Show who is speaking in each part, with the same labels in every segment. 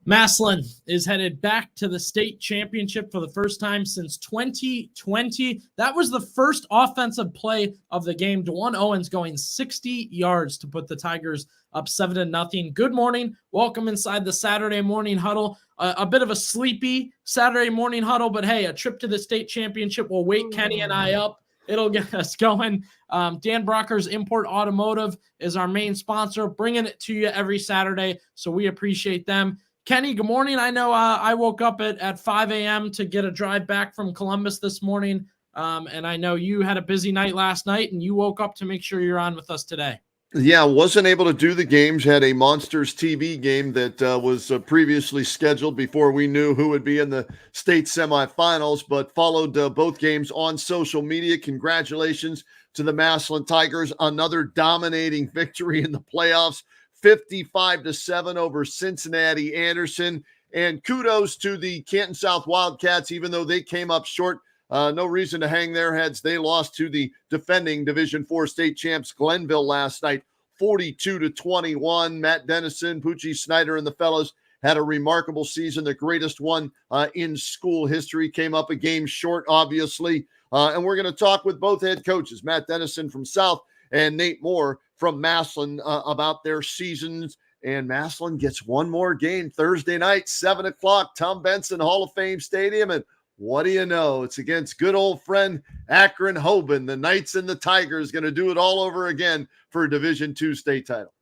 Speaker 1: Massillon is headed back to the state championship for the first time since 2020. That was the first offensive play of the game. DeJuan Owens going 60 yards to put the Tigers up 7-0. Good morning. Welcome inside the Saturday morning huddle. A bit of a sleepy Saturday morning huddle, but hey, a trip to the state championship will wake Kenny and I up. It'll get us going. Dan Brocker's Import Automotive is our main sponsor, bringing it to you every Saturday, so we appreciate them. Kenny, good morning. I know I woke up at 5 a.m. to get a drive back from Columbus this morning, and I know you had a busy night last night, and you woke up to make sure you're on with us today.
Speaker 2: Yeah, wasn't able to do the games. Had a Monsters TV game that was previously scheduled before we knew who would be in the state semifinals, but followed both games on social media. Congratulations to the Massillon Tigers. Another dominating victory in the playoffs. 55-7 over Cincinnati Anderson. And kudos to the Canton South Wildcats, even though they came up short. No reason to hang their heads. They lost to the defending Division IV state champs Glenville last night, 42-21. Matt Dennison, Poochie Snyder, and the fellows had a remarkable season, the greatest one in school history. Came up a game short, obviously. And we're going to talk with both head coaches, Matt Dennison from South and Nate Moore from Massillon, about their seasons. And Massillon gets one more game Thursday night, 7 o'clock, Tom Benson Hall of Fame Stadium. And what do you know? It's against good old friend Akron Hoban. The Knights and the Tigers going to do it all over again for a Division II state title.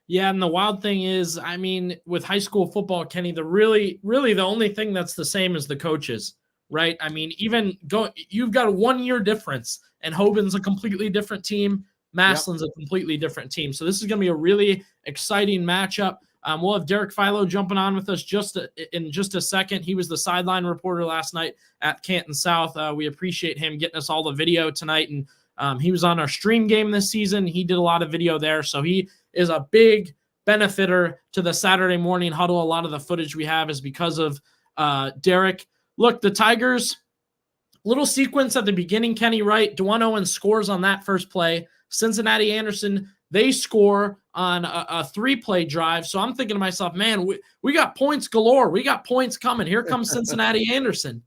Speaker 1: Yeah, and the wild thing is, I mean, with high school football, Kenny, really the only thing that's the same is the coaches, right? I mean, you've got a 1 year difference, and Hoban's a completely different team. Massillon's a completely different team. So this is going to be a really exciting matchup. We'll have Derek Philo jumping on with us in just a second. He was the sideline reporter last night at Canton South. We appreciate him getting us all the video tonight. And he was on our stream game this season. He did a lot of video there. So he is a big benefiter to the Saturday morning huddle. A lot of the footage we have is because of Derek. Look, the Tigers, little sequence at the beginning, Kenny, right? DeJuan Owens scores on that first play. Cincinnati Anderson, they score on a 3-play drive. So I'm thinking to myself, man, we got points galore. We got points coming. Here comes Cincinnati Anderson.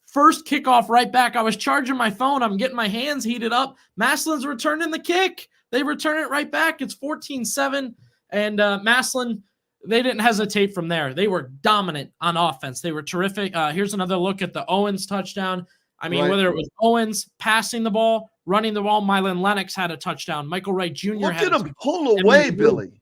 Speaker 1: First kickoff right back. I was charging my phone. I'm getting my hands heated up. Massillon's returning the kick. They return it right back. It's 14-7. And Massillon, they didn't hesitate from there. They were dominant on offense. They were terrific. Here's another look at the Owens touchdown. I mean, whether it was Owens passing the ball, running the ball, Mylon Lennox had a touchdown. Michael Wright Jr.
Speaker 2: Look at him pull away, Billy.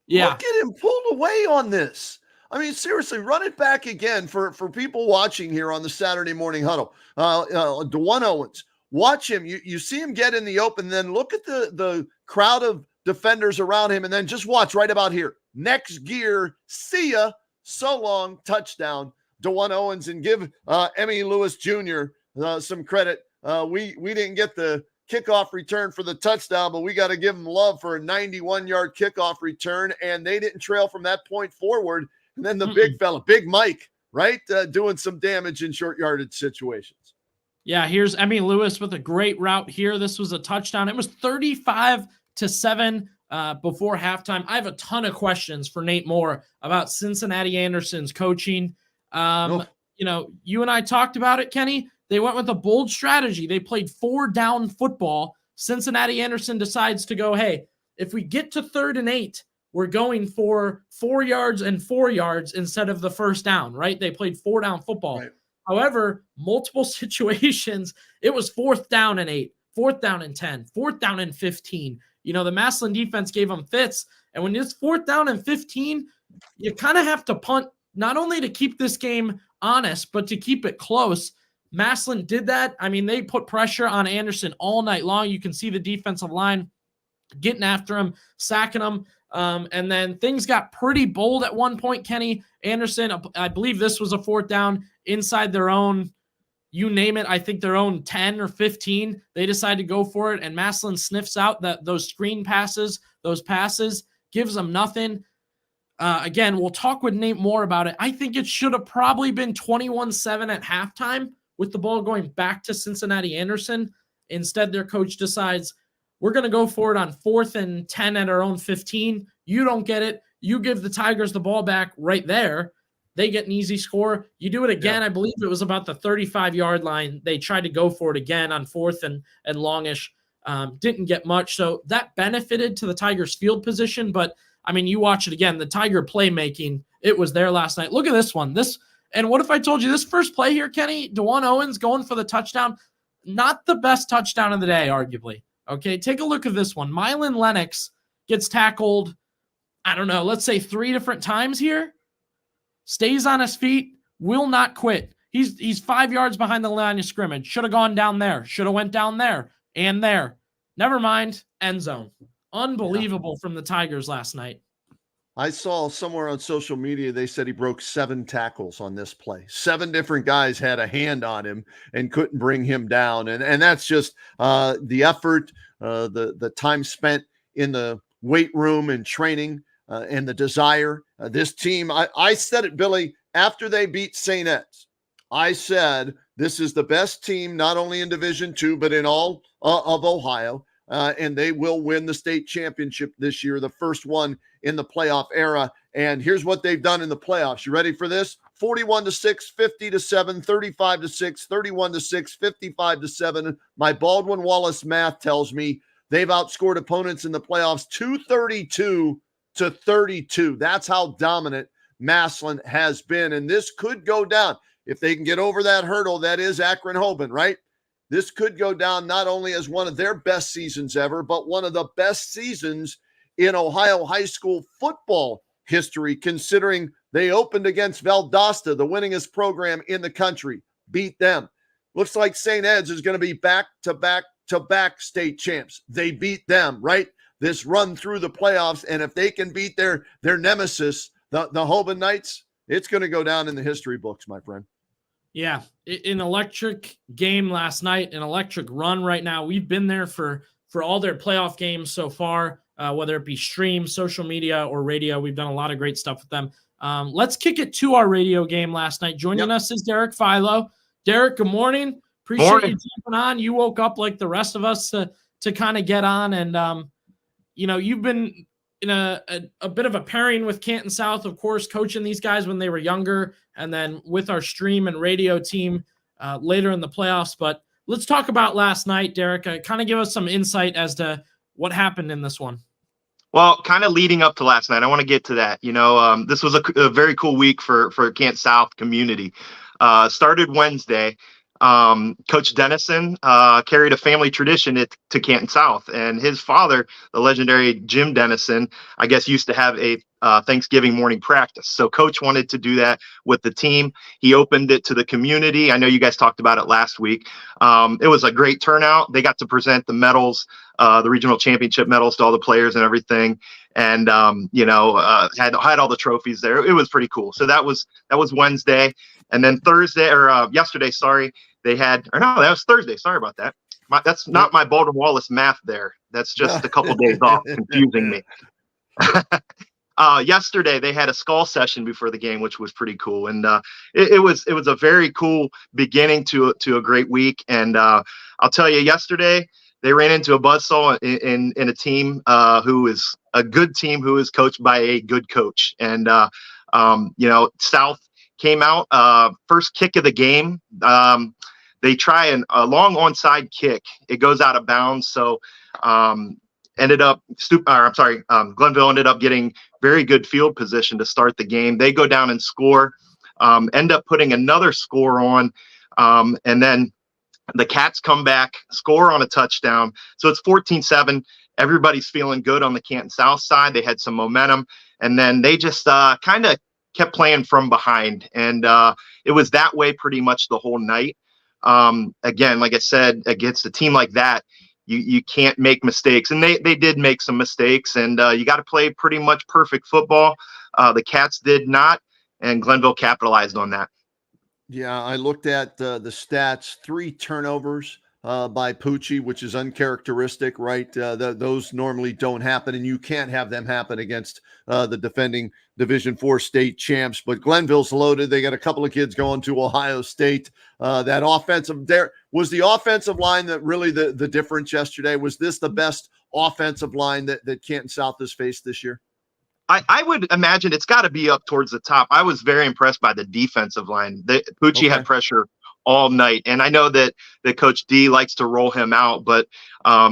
Speaker 1: Yeah.
Speaker 2: Look at him pull away on this. I mean, seriously, run it back again for people watching here on the Saturday morning huddle. DeJuan Owens, watch him. You see him get in the open, then look at the crowd of defenders around him, and then just watch right about here. Next gear, see ya, so long, touchdown. DeJuan Owens, and give Emmy Lewis Jr. Some credit. We didn't get the kickoff return for the touchdown, but we got to give them love for a 91-yard kickoff return, and they didn't trail from that point forward. And then the big fella, Big Mike, right, doing some damage in short yardage situations.
Speaker 1: Yeah, here's Emmy Lewis with a great route here. This was a touchdown. It was 35-7 before halftime. I have a ton of questions for Nate Moore about Cincinnati Anderson's coaching. You know, you and I talked about it, Kenny. They went with a bold strategy. They played 4-down football. Cincinnati Anderson decides to go, hey, if we get to 3rd and 8, we're going for 4 yards and 4 yards instead of the first down, right? They played 4-down football. Right. However, multiple situations, it was 4th down and 8, 4th down and 10, 4th down and 15. You know, the Massillon defense gave them fits. And when it's 4th down and 15, you kind of have to punt, not only to keep this game honest, but to keep it close. Massillon did that. I mean, they put pressure on Anderson all night long. You can see the defensive line getting after him, sacking him. And then things got pretty bold at one point, Kenny. Anderson, I believe this was a 4th down inside their own, you name it, I think their own 10 or 15. They decide to go for it, and Massillon sniffs out those screen passes, those passes, gives them nothing. Again, we'll talk with Nate Moore about it. I think it should have probably been 21-7 at halftime with the ball going back to Cincinnati Anderson. Instead, their coach decides, we're going to go for it on 4th and 10 at our own 15. You don't get it. You give the Tigers the ball back right there, they get an easy score. You do it again. I believe it was about the 35-yard line. They tried to go for it again on 4th and longish. Didn't get much. So that benefited to the Tigers' field position. But, I mean, you watch it again. The Tiger playmaking, it was there last night. Look at this one. And what if I told you this first play here, Kenny? DeJuan Owens going for the touchdown. Not the best touchdown of the day, arguably. Okay, take a look at this one. Mylan Lennox gets tackled, I don't know, let's say 3 different times here. Stays on his feet, will not quit. He's 5 yards behind the line of scrimmage. Should have gone down there. Should have went down there and there. Never mind, end zone. Unbelievable from the Tigers last night.
Speaker 2: I saw somewhere on social media, they said he broke 7 tackles on this play. 7 different guys had a hand on him and couldn't bring him down. And that's just the effort, the time spent in the weight room and training and the desire. This team, I said it, Billy, after they beat St. Ed's. I said, this is the best team, not only in Division II, but in all of Ohio. And they will win the state championship this year, the first one in the playoff era. And here's what they've done in the playoffs. You ready for this? 41-6, 50-7, 35-6, 31-6, 55-7. My Baldwin Wallace math tells me they've outscored opponents in the playoffs 232-32. That's how dominant Massillon has been. And this could go down. If they can get over that hurdle, that is Akron-Hoban, right? This could go down not only as one of their best seasons ever, but one of the best seasons in Ohio high school football history, considering they opened against Valdosta, the winningest program in the country, beat them. Looks like St. Ed's is going to be back-to-back state champs. They beat them, right? This run through the playoffs, and if they can beat their nemesis, the Hoban Knights, it's going to go down in the history books, my friend.
Speaker 1: Yeah, an electric game last night, an electric run right now. We've been there for all their playoff games so far, whether it be stream, social media, or radio. We've done a lot of great stuff with them. Let's kick it to our radio game last night. Joining us is Derek Philo. Derek, good morning. Appreciate you jumping on. You woke up like the rest of us to kind of get on, and you've been in a bit of a pairing with Canton South, of course, coaching these guys when they were younger, and then with our stream and radio team later in the playoffs. But let's talk about last night, Derek. Kind of give us some insight as to what happened in this one.
Speaker 3: Well, kind of leading up to last night, I want to get to that. This was a very cool week for Canton South community. Started Wednesday. Coach Dennison carried a family tradition to Canton South, and his father, the legendary Jim Dennison, I guess used to have a Thanksgiving morning practice. So Coach wanted to do that with the team. He opened it to the community. I know you guys talked about it last week. It was a great turnout. They got to present the medals, the regional championship medals to all the players and everything, and had all the trophies there. It was pretty cool. So that was Wednesday. And then yesterday, that was Thursday. Sorry about that. That's not my Baldwin Wallace math there. That's just a couple days off, confusing me. Yesterday, they had a skull session before the game, which was pretty cool. And it was a very cool beginning to a great week. And I'll tell you, yesterday, they ran into a buzzsaw in a team who is a good team who is coached by a good coach. And, South came out, first kick of the game. They try a long onside kick. It goes out of bounds. So Glenville ended up getting very good field position to start the game. They go down and score, end up putting another score on. And then the Cats come back, score on a touchdown. So it's 14-7. Everybody's feeling good on the Canton South side. They had some momentum. And then they just kind of kept playing from behind. And it was that way pretty much the whole night. Again, like I said, against a team like that, you can't make mistakes. And they did make some mistakes. And you got to play pretty much perfect football. The Cats did not. And Glenville capitalized on that.
Speaker 2: Yeah, I looked at the stats, 3 turnovers by Pucci, which is uncharacteristic, right? Those normally don't happen, and you can't have them happen against the defending Division IV state champs. But Glenville's loaded. They got a couple of kids going to Ohio State. That offensive there was the offensive line that really the difference yesterday. Was this the best offensive line that Canton South has faced this year?
Speaker 3: I would imagine it's got to be up towards the top. I was very impressed by the defensive line. Pucci had pressure all night, and I know that Coach D likes to roll him out, but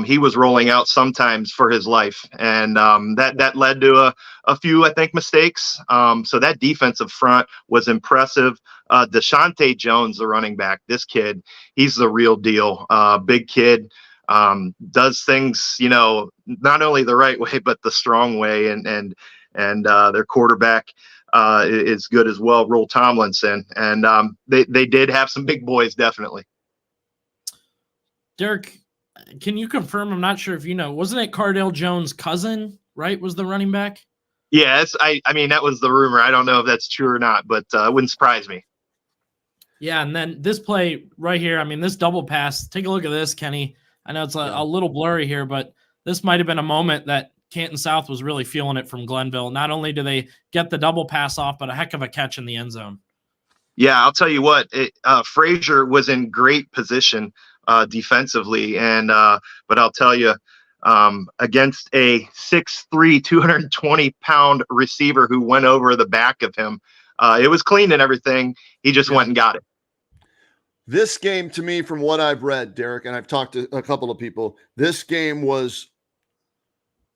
Speaker 3: he was rolling out sometimes for his life, and that led to a few, I think, mistakes. So that defensive front was impressive. Deshaunte Jones, the running back, this kid, he's the real deal. Big kid. Does things, not only the right way, but the strong way. And their quarterback is good as well, Roll Tomlinson. And they did have some big boys, definitely.
Speaker 1: Derek, can you confirm? I'm not sure if you know. Wasn't it Cardale Jones' cousin, right, was the running back?
Speaker 3: Yes, I mean, that was the rumor. I don't know if that's true or not, but it wouldn't surprise me.
Speaker 1: Yeah, and then this play right here, I mean, this double pass, take a look at this, Kenny. I know it's a little blurry here, but this might have been a moment that Canton South was really feeling it from Glenville. Not only do they get the double pass off, but a heck of a catch in the end zone.
Speaker 3: Yeah, I'll tell you what, Frazier was in great position defensively, and but I'll tell you, against a 6'3", 220-pound receiver who went over the back of him, it was clean and everything. He just went and got it.
Speaker 2: This game, to me, from what I've read, Derek, and I've talked to a couple of people, this game was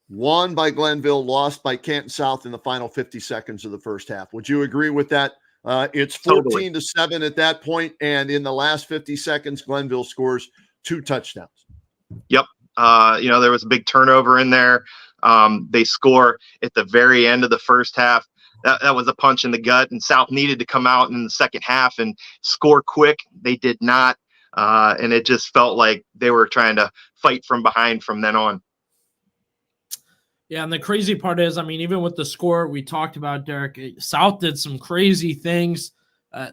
Speaker 2: won by Glenville, lost by Canton South in the final 50 seconds of the first half. Would you agree with that? It's 14-7 at that point, and in the last 50 seconds, Glenville scores 2 touchdowns.
Speaker 3: Yep. There was a big turnover in there. They score at the very end of the first half. That was a punch in the gut, and South needed to come out in the second half and score quick. They did not, and it just felt like they were trying to fight from behind from then on.
Speaker 1: Yeah, and the crazy part is, I mean, even with the score we talked about, Derek, South did some crazy things.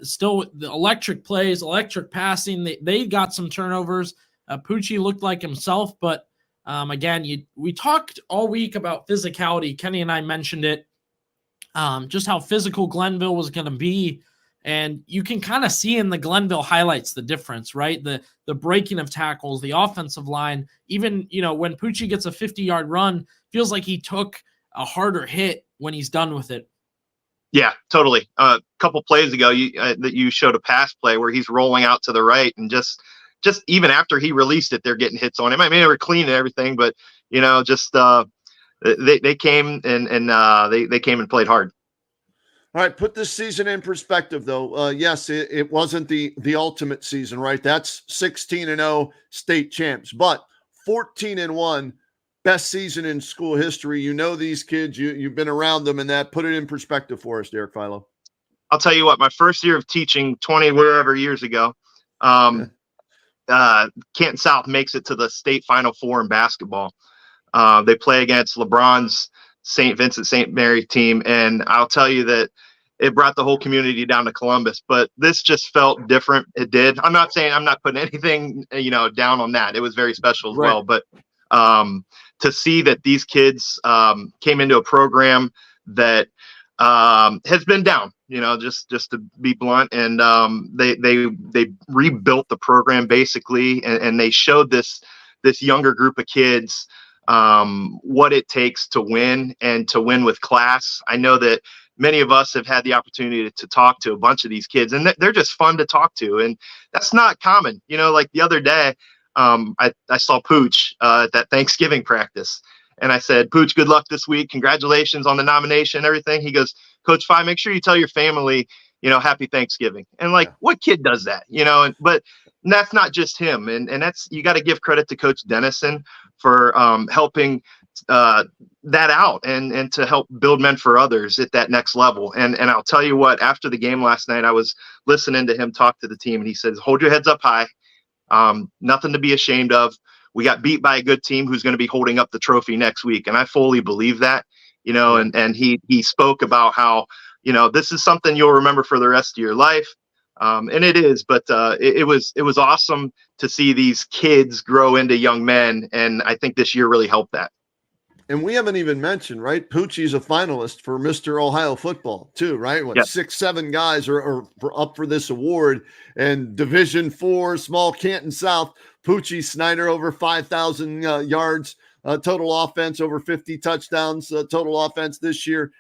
Speaker 1: Still, the electric plays, electric passing, they got some turnovers. Pucci looked like himself, but again, we talked all week about physicality. Kenny and I mentioned it. Just how physical Glenville was going to be. And you can kind of see in the Glenville highlights the difference, right? The breaking of tackles, the offensive line, even, when Pucci gets a 50-yard run, feels like he took a harder hit when he's done with it.
Speaker 3: Yeah, totally. A couple plays ago, you showed a pass play where he's rolling out to the right, and just even after he released it, they're getting hits on him. I mean, they were clean and everything, but, they came and they came and played hard.
Speaker 2: All right, put this season in perspective, though. Yes, it wasn't the ultimate season, right? That's 16-0 state champs, but 14-1 best season in school history. You know these kids. You've been around them, and that. Put it in perspective for us, Derek Philo.
Speaker 3: I'll tell you what. My first year of teaching, 20 wherever years ago, Canton South makes it to the state Final Four in basketball. They play against LeBron's St. Vincent St. Mary team, and I'll tell you that it brought the whole community down to Columbus, but this just felt different. It did. I'm not saying, I'm not putting anything, down on that. It was very special as well, but to see that these kids came into a program that has been down, just to be blunt, and they rebuilt the program basically, and they showed this younger group of kids what it takes to win, and to win with class. I know that many of us have had the opportunity to talk to a bunch of these kids, and they're just fun to talk to, and that's not common. Like the other day, I saw Pooch at that Thanksgiving practice, and I said, "Pooch, good luck this week. Congratulations on the nomination and everything." He goes, "Coach Phi, make sure you tell your family, happy Thanksgiving." And what kid does that? But that's not just him, and that's, you got to give credit to Coach Dennison for helping that out, and to help build men for others at that next level. And I'll tell you what, after the game last night, I was listening to him talk to the team, and he says, "Hold your heads up high. Nothing to be ashamed of. We got beat by a good team who's going to be holding up the trophy next week." And I fully believe that, and he spoke about how, this is something you'll remember for the rest of your life. And it is, but it was awesome to see these kids grow into young men. And I think this year really helped that.
Speaker 2: And we haven't even mentioned, right? Pucci's a finalist for Mr. Ohio football too, right? 6-7 guys are up for this award. And Division IV, small Canton South, Pucci Snyder over 5,000 yards total offense, over 50 touchdowns total offense this year.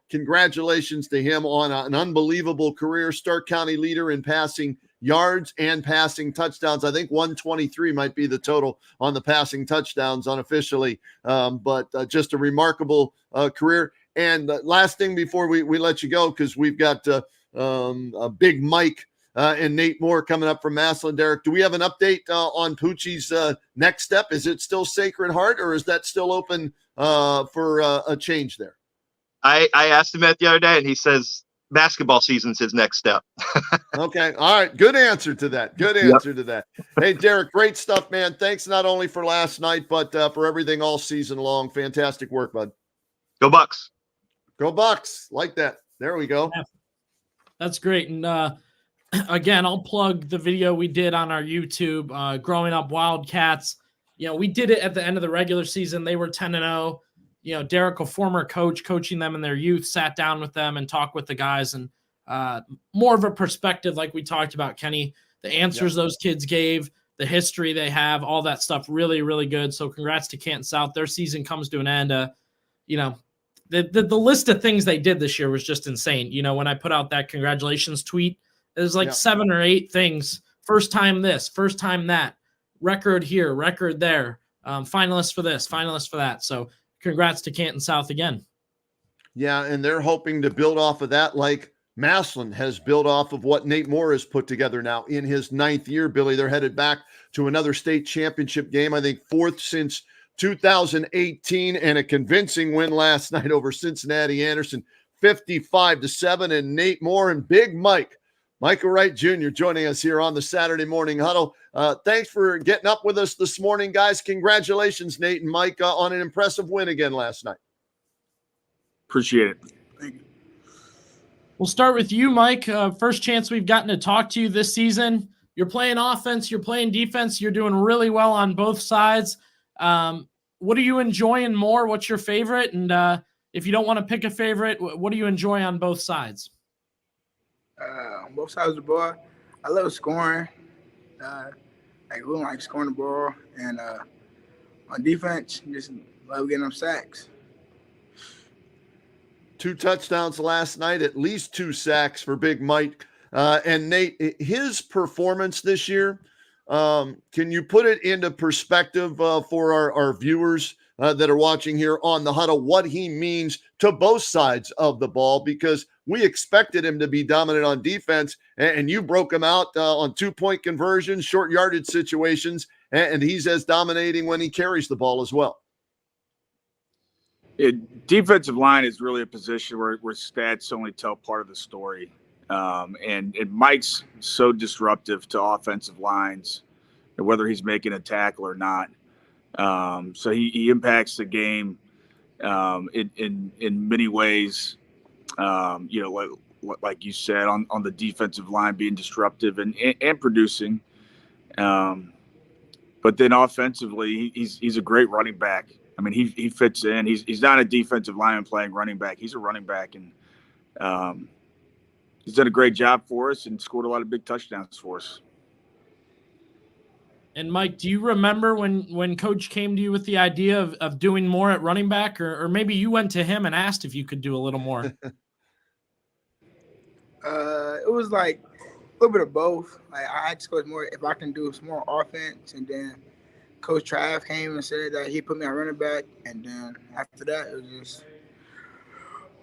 Speaker 2: Congratulations to him on an unbelievable career. Stark County leader in passing yards and passing touchdowns. I think 123 might be the total on the passing touchdowns unofficially, but just a remarkable career. And last thing before we let you go, because we've got a Big Mike and Nate Moore coming up from Massillon. Derek, do we have an update on Poochie's next step? Is it still Sacred Heart, or is that still open for a change there?
Speaker 3: I asked him that the other day, and he says basketball season's his next step.
Speaker 2: Okay. All right. Good answer to that. Good answer to that. Hey, Derek, great stuff, man. Thanks not only for last night, but for everything all season long. Fantastic work, bud.
Speaker 3: Go Bucks.
Speaker 2: Go Bucks. Like that. There we go.
Speaker 1: Yeah, that's great. And again, I'll plug the video we did on our YouTube, Growing Up Wildcats. We did it at the end of the regular season. They were 10-0. Derek, a former coach, coaching them in their youth, sat down with them and talked with the guys, and more of a perspective, like we talked about, Kenny, the answers those kids gave, the history they have, all that stuff, really, really good. So congrats to Canton South. Their season comes to an end. The list of things they did this year was just insane. When I put out that congratulations tweet, there's like 7 or 8 things. First time this, first time that, record here, record there, finalists for this, finalists for that. So congrats to Canton South again.
Speaker 2: Yeah, and they're hoping to build off of that like Massillon has built off of what Nate Moore has put together now in his 9th year, Billy. They're headed back to another state championship game, I think 4th since 2018, and a convincing win last night over Cincinnati Anderson, 55-7. And Nate Moore and Big Michael Wright Jr. joining us here on the Saturday Morning Huddle. Thanks for getting up with us this morning, guys. Congratulations, Nate and Mike, on an impressive win again last night.
Speaker 4: Appreciate it.
Speaker 5: Thank you.
Speaker 1: We'll start with you, Mike. First chance we've gotten to talk to you this season. You're playing offense, you're playing defense, you're doing really well on both sides. What are you enjoying more? What's your favorite? And if you don't want to pick a favorite, what do you enjoy on both sides?
Speaker 5: On both sides of the ball, I love scoring. I really like scoring the ball. And on defense, just love getting them sacks.
Speaker 2: 2 touchdowns last night, at least 2 sacks for Big Mike. And Nate, his performance this year, can you put it into perspective for our viewers that are watching here on the Huddle, what he means to both sides of the ball? Because we expected him to be dominant on defense, and you broke him out on 2-point conversions, short yardage situations, and he's as dominating when he carries the ball as well.
Speaker 4: Defensive line is really a position where stats only tell part of the story. And Mike's so disruptive to offensive lines, whether he's making a tackle or not. So he impacts the game in many ways. Like you said, on the defensive line, being disruptive and producing. But then offensively, he's a great running back. I mean, he fits in. He's not a defensive lineman playing running back. He's a running back, and he's done a great job for us and scored a lot of big touchdowns for us.
Speaker 1: And Mike, do you remember when Coach came to you with the idea of doing more at running back, or maybe you went to him and asked if you could do a little more?
Speaker 5: It was like a little bit of both. Like I just was more if I can do some more offense, and then Coach Trav came and said that he put me on running back, and then after that it was just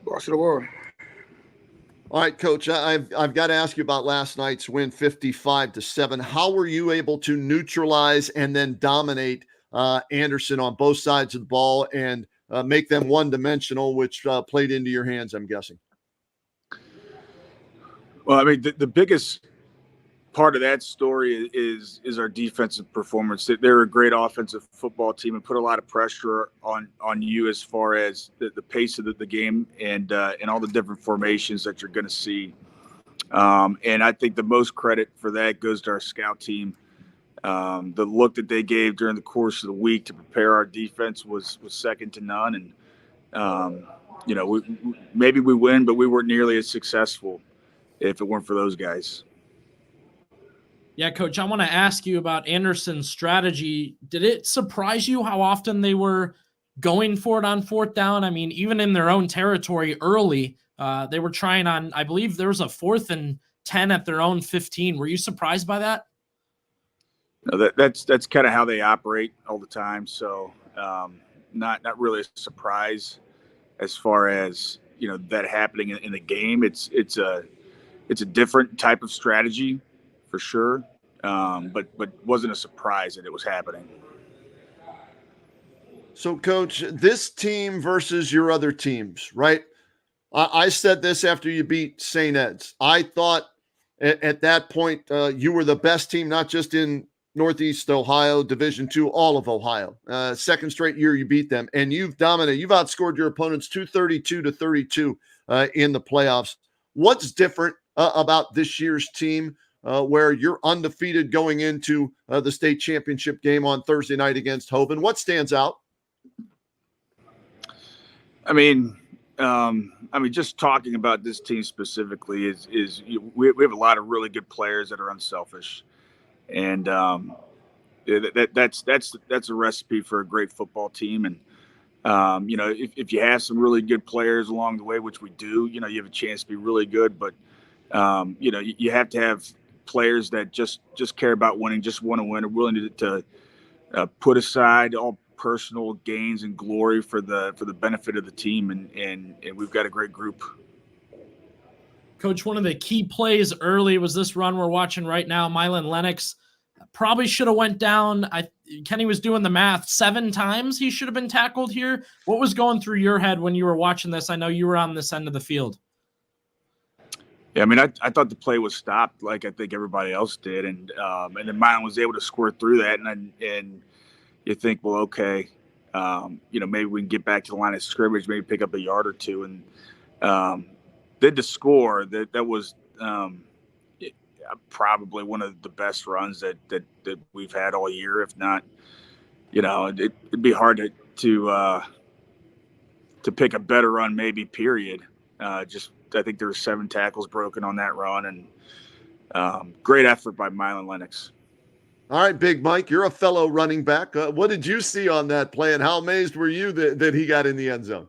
Speaker 5: boss of the world.
Speaker 2: All right, Coach, I've got to ask you about last night's win, 55-7. How were you able to neutralize and then dominate Anderson on both sides of the ball and make them one-dimensional, which played into your hands, I'm guessing?
Speaker 4: Well, I mean, the biggest part of that story is our defensive performance. They're a great offensive football team and put a lot of pressure on you as far as the pace of the game and all the different formations that you're going to see. And I think the most credit for that goes to our scout team. The look that they gave during the course of the week to prepare our defense was second to none. And, maybe we win, but we weren't nearly as successful if it weren't for those guys.
Speaker 1: Yeah, Coach, I want to ask you about Anderson's strategy. Did it surprise you how often they were going for it on fourth down? I mean, even in their own territory early, they were trying on, I believe there was a 4th and 10 at their own 15. Were you surprised by that?
Speaker 4: No, that's kind of how they operate all the time. So not really a surprise as far as that happening in the game. It's a different type of strategy for sure, but wasn't a surprise that it was happening.
Speaker 2: So, Coach, this team versus your other teams, right? I said this after you beat St. Ed's. I thought at that point you were the best team, not just in Northeast Ohio, Division II, all of Ohio. Second straight year you beat them, and you've dominated. You've outscored your opponents 232-32 in the playoffs. What's different about this year's team where you're undefeated going into the state championship game on Thursday night against Hoban? What stands out?
Speaker 4: I mean, just talking about this team specifically is we have a lot of really good players that are unselfish, and that's a recipe for a great football team. And if you have some really good players along the way, which we do, you have a chance to be really good. But you have to have players that just care about winning, just want to win, are willing to put aside all personal gains and glory for the benefit of the team, and we've got a great group.
Speaker 1: Coach, one of the key plays early was this run we're watching right now. Mylon Lennox probably should have went down. Kenny was doing the math, 7 times he should have been tackled here. What was going through your head when you were watching this? I know you were on this end of the field.
Speaker 4: Yeah, I mean, I thought the play was stopped like I think everybody else did, and then Mylon was able to squirt through that, and you think, well, okay, maybe we can get back to the line of scrimmage, maybe pick up a yard or two, and then to score, that was probably one of the best runs that we've had all year. If not, it'd be hard to pick a better run, maybe. Period. I think there were 7 tackles broken on that run, and great effort by Mylon Lennox.
Speaker 2: All right, Big Mike, you're a fellow running back. What did you see on that play, and how amazed were you that he got in the end zone?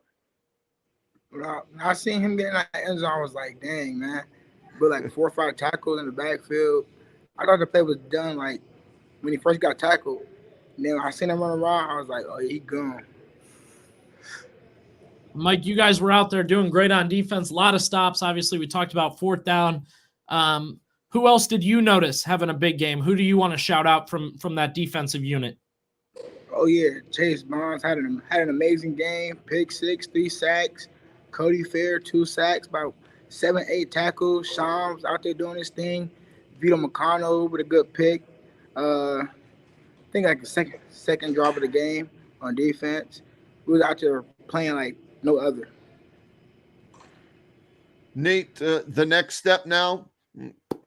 Speaker 5: When I seen him get in that end zone, I was like, dang, man. But like 4 or 5 tackles in the backfield. I thought the play was done like when he first got tackled. And then when I seen him run around, I was like, oh, he gone.
Speaker 1: Mike, you guys were out there doing great on defense. A lot of stops. Obviously, we talked about fourth down. Who else did you notice having a big game? Who do you want to shout out from that defensive unit?
Speaker 5: Oh, yeah. Chase Bonds had an amazing game. Pick 6, 3 sacks. Cody Fair, 2 sacks, about 7, 8 tackles. Shams out there doing his thing. Vito McConnell with a good pick. I think like the second drive of the game on defense. We was out there playing like no other.
Speaker 2: Nate, the next step now,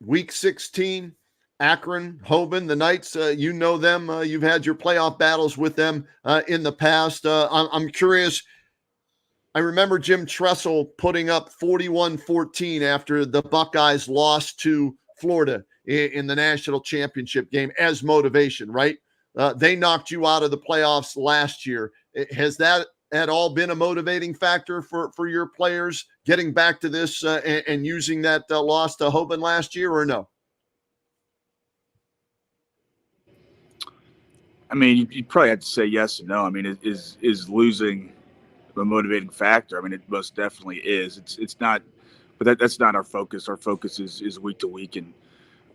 Speaker 2: Week 16, Akron, Hoban, the Knights, you know them. You've had your playoff battles with them in the past. I'm curious. I remember Jim Tressel putting up 41-14 after the Buckeyes lost to Florida in the national championship game as motivation, right? They knocked you out of the playoffs last year. Has that at all been a motivating factor for your players getting back to this and using that loss to Hoban last year, or no?
Speaker 4: I mean, you probably have to say yes and no. I mean, is losing a motivating factor? I mean, it most definitely is. It's not, but that's not our focus. Our focus is week to week, and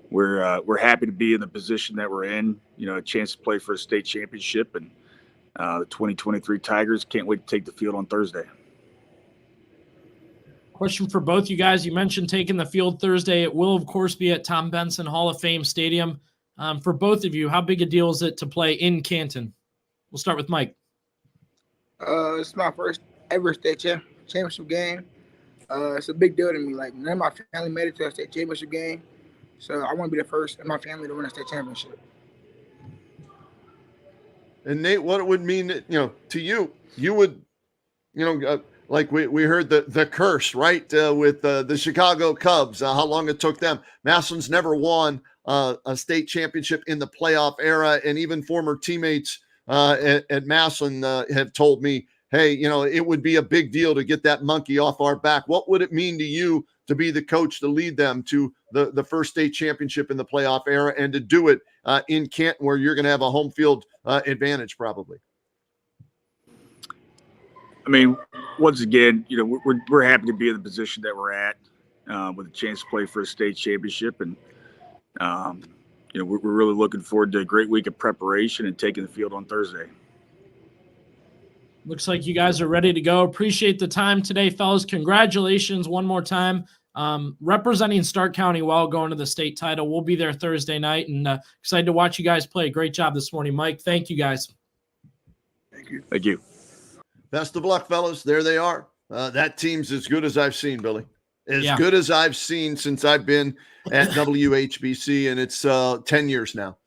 Speaker 4: we're happy to be in the position that we're in. A chance to play for a state championship, and the 2023 Tigers can't wait to take the field on Thursday.
Speaker 1: Question for both you guys. You mentioned taking the field Thursday. It will, of course, be at Tom Benson Hall of Fame Stadium. For both of you, how big a deal is it to play in Canton? We'll start with Mike.
Speaker 5: It's my first ever state championship game. It's a big deal to me. Like, none of my family made it to a state championship game, so I want to be the first in my family to win a state championship.
Speaker 2: And Nate, what it would mean, to you, you would, like we heard the curse, right? With the Chicago Cubs, how long it took them. Massillon's never won a state championship in the playoff era, and even former teammates at Massillon have told me, hey, it would be a big deal to get that monkey off our back. What would it mean to you to be the coach to lead them to the first state championship in the playoff era, and to do it in Canton, where you're going to have a home field advantage probably?
Speaker 4: I mean, once again, we're happy to be in the position that we're at with a chance to play for a state championship. And, we're really looking forward to a great week of preparation and taking the field on Thursday.
Speaker 1: Looks like you guys are ready to go. Appreciate the time today, fellas. Congratulations one more time. Representing Stark County well, going to the state title. We'll be there Thursday night, and excited to watch you guys play. Great job this morning, Mike. Thank you, guys.
Speaker 4: Thank you. Thank you.
Speaker 2: Best of luck, fellas. There they are. That team's as good as I've seen, Billy. As good as I've seen since I've been at WHBC, and it's 10 years now.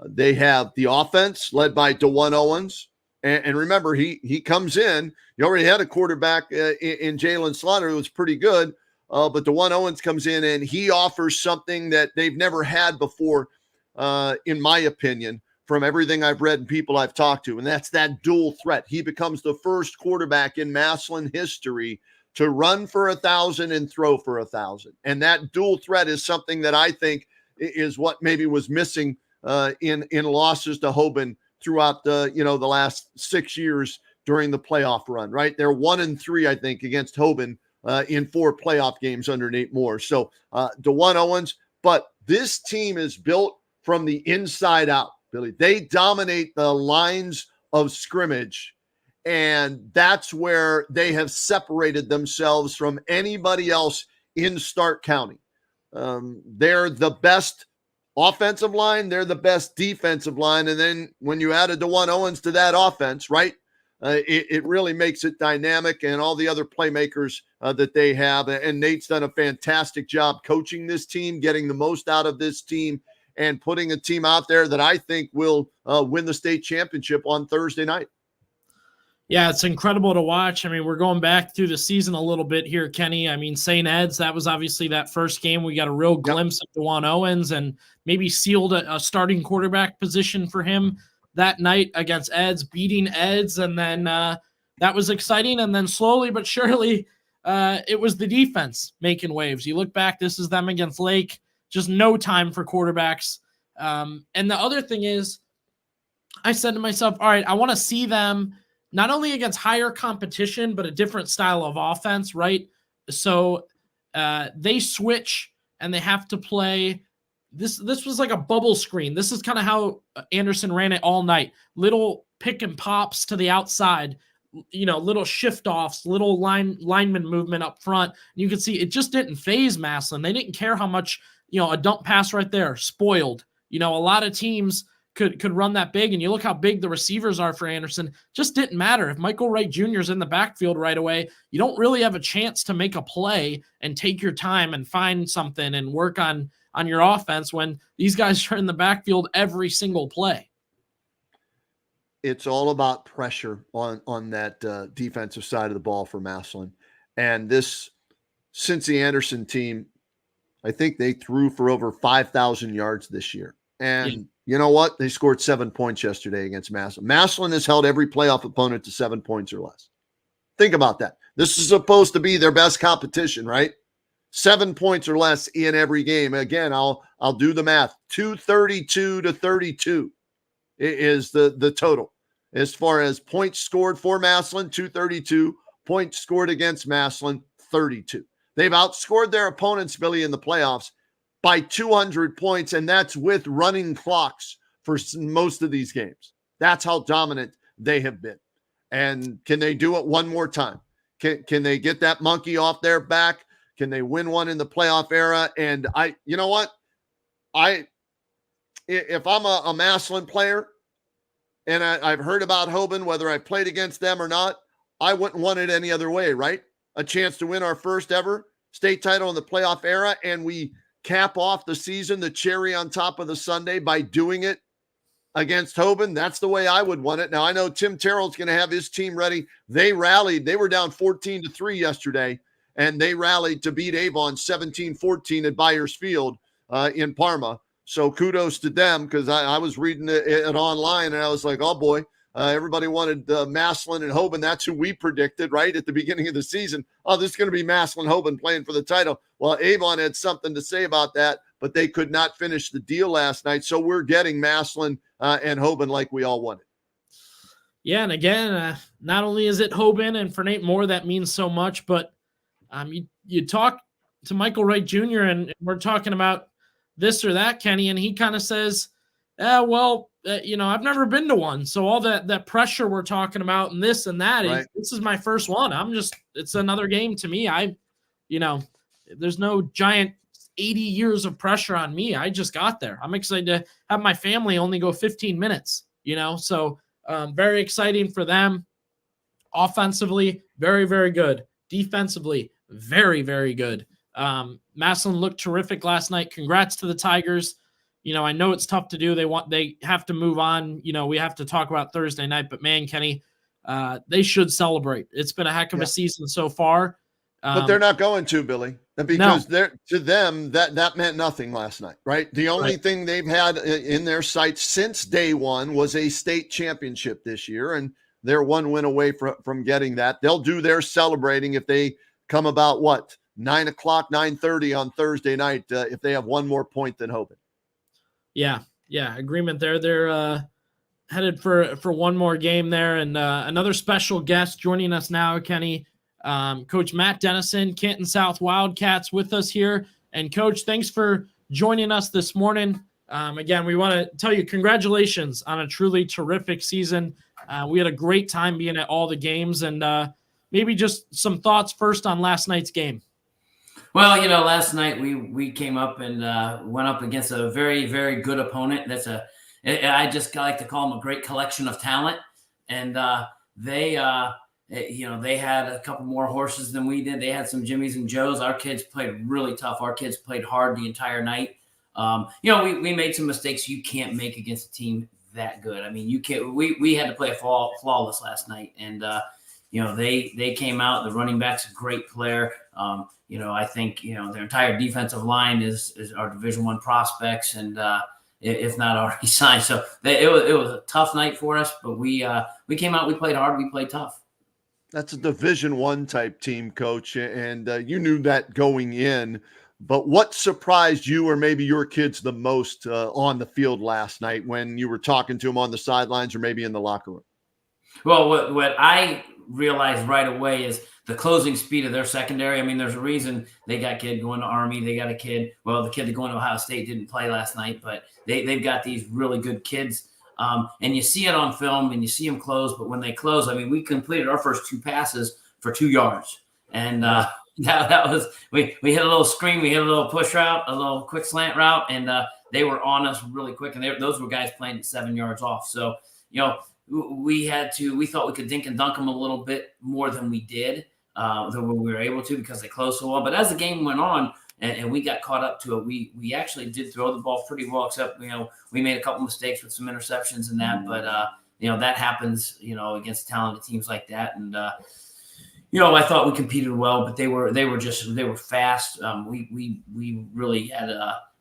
Speaker 2: They have the offense led by DeJuan Owens. And remember, he comes in. You already had a quarterback in Jalen Slaughter who was pretty good, but DeJuan Owens comes in, and he offers something that they've never had before, in my opinion, from everything I've read and people I've talked to, and that's that dual threat. He becomes the first quarterback in Massillon history to run for 1,000 and throw for 1,000. And that dual threat is something that I think is what maybe was missing in losses to Hoban throughout the last 6 years during the playoff run, right? They're 1-3, I think, against Hoban in 4 playoff games under Nate Moore. So DeJuan Owens, but this team is built from the inside out, Billy. They dominate the lines of scrimmage, and that's where they have separated themselves from anybody else in Stark County. They're the best offensive line, they're the best defensive line, and then when you add a DeJuan Owens to that offense, right, it really makes it dynamic, and all the other playmakers that they have. And Nate's done a fantastic job coaching this team, getting the most out of this team, and putting a team out there that I think will win the state championship on Thursday night.
Speaker 1: Yeah, it's incredible to watch. I mean, we're going back through the season a little bit here, Kenny. I mean, St. Ed's, that was obviously that first game. We got a real glimpse of DeJuan Owens, and maybe sealed a starting quarterback position for him that night against Ed's, beating Ed's. And then that was exciting. And then slowly but surely, it was the defense making waves. You look back, this is them against Lake, just no time for quarterbacks. And the other thing is, I said to myself, all right, I want to see them not only against higher competition, but a different style of offense, right? So they switch and they have to play. This was like a bubble screen. This is kind of how Anderson ran it all night. Little pick and pops to the outside, little shift offs, little lineman movement up front. You can see it just didn't phase Massillon. They didn't care how much, a dump pass right there, spoiled. A lot of teams could run that big, and you look how big the receivers are for Anderson. Just didn't matter. If Michael Wright Jr. is in the backfield right away, you don't really have a chance to make a play and take your time and find something and work on your offense when these guys are in the backfield every single play.
Speaker 2: It's all about pressure on that defensive side of the ball for Massillon. And this Cincy Anderson team, I think they threw for over 5,000 yards this year. And you know what? They scored 7 points yesterday against Massillon. Massillon has held every playoff opponent to 7 points or less. Think about that. This is supposed to be their best competition, right? 7 points or less in every game. Again, I'll do the math. 232-32 is the total. As far as points scored for Massillon, 232. Points scored against Massillon, 32. They've outscored their opponents, Billy, in the playoffs by 200 points, and that's with running clocks for most of these games. That's how dominant they have been. And can they do it one more time? Can they get that monkey off their back? Can they win one in the playoff era? And you know what? If I'm a Massillon player and I've heard about Hoban, whether I played against them or not, I wouldn't want it any other way, right? A chance to win our first ever state title in the playoff era, and we cap off the season, the cherry on top of the sundae, by doing it against Hoban. That's the way I would want it. Now, I know Tim Terrell's going to have his team ready. They rallied. They were down 14-3 yesterday, and they rallied to beat Avon 17-14 at Byers Field in Parma. So kudos to them, because I was reading it online and I was like, oh boy, everybody wanted Massillon and Hoban. That's who we predicted, right, at the beginning of the season. Oh, this is going to be Massillon Hoban playing for the title. Well, Avon had something to say about that, but they could not finish the deal last night. So we're getting Massillon and Hoban like we all wanted.
Speaker 1: Yeah, and again, not only is it Hoban, and for Nate Moore, that means so much, but you talk to Michael Wright Jr., and we're talking about this or that, Kenny, and he kind of says, I've never been to one. So all that pressure we're talking about and this and that,
Speaker 2: right.
Speaker 1: This is my first one. It's another game to me. There's no giant 80 years of pressure on me. I just got there. I'm excited to have my family only go 15 minutes, so very exciting for them. Offensively, very, very good. Defensively, very, very good. Massillon looked terrific last night. Congrats to the Tigers. I know it's tough to do. They have to move on. We have to talk about Thursday night, but man, Kenny, they should celebrate. It's been a heck of a season so far.
Speaker 2: But they're not going to, Billy, because to them that meant nothing last night, right? The only thing they've had in their sights since day one was a state championship this year, and they're one win away from getting that. They'll do their celebrating if they come about 9:30 on Thursday night if they have one more point than Hoban.
Speaker 1: Yeah, agreement there. They're headed for one more game there, and another special guest joining us now, Kenny. Coach Matt Dennison, Canton South Wildcats, with us here. And Coach, thanks for joining us this morning. Again, we want to tell you congratulations on a truly terrific season. We had a great time being at all the games, and maybe just some thoughts first on last night's game.
Speaker 6: Well, last night we came up and went up against a very, very good opponent. I just like to call them a great collection of talent, and they had a couple more horses than we did. They had some Jimmies and Joes. Our kids played really tough. Our kids played hard the entire night. We made some mistakes you can't make against a team that good. I mean, you can't. We had to play flawless last night, and they came out. The running back's a great player. I think their entire defensive line is our Division I prospects, and if not already signed. So it was a tough night for us, but we came out. We played hard. We played tough.
Speaker 2: That's a Division I type team, Coach, and you knew that going in. But what surprised you or maybe your kids the most on the field last night when you were talking to them on the sidelines or maybe in the locker room?
Speaker 6: Well, what I realized right away is the closing speed of their secondary. I mean, there's a reason they got a kid going to Army. They got the kid going to Ohio State didn't play last night, but they've got these really good kids. And you see it on film and you see them close, but when they close, I mean, we completed our first 2 passes for 2 yards. And that was, we hit a little screen, we hit a little push route, a little quick slant route, and they were on us really quick. And those were guys playing 7 yards off. So, we thought we could dink and dunk them a little bit more than we did, than we were able to, because they closed so well. But as the game went on, and we got caught up to it, we actually did throw the ball pretty well, except, we made a couple mistakes with some interceptions and that, but, that happens, against talented teams like that. And, I thought we competed well, but they were fast. We really had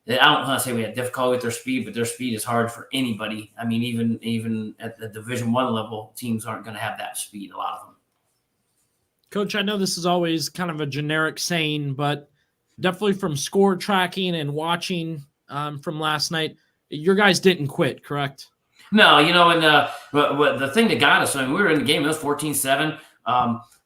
Speaker 6: I don't want to say we had difficulty with their speed, but their speed is hard for anybody. I mean, even at the Division I level, teams aren't going to have that speed, a lot of them.
Speaker 1: Coach, I know this is always kind of a generic saying, but definitely from score tracking and watching from last night, your guys didn't quit, correct?
Speaker 6: No, and the thing that got us, I mean, we were in the game, it was 14-7.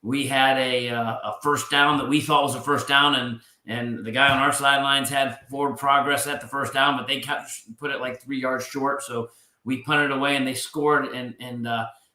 Speaker 6: We had a first down that we thought was a first down, and the guy on our sidelines had forward progress at the first down, but they put it like 3 yards short. So we punted away, and they scored, and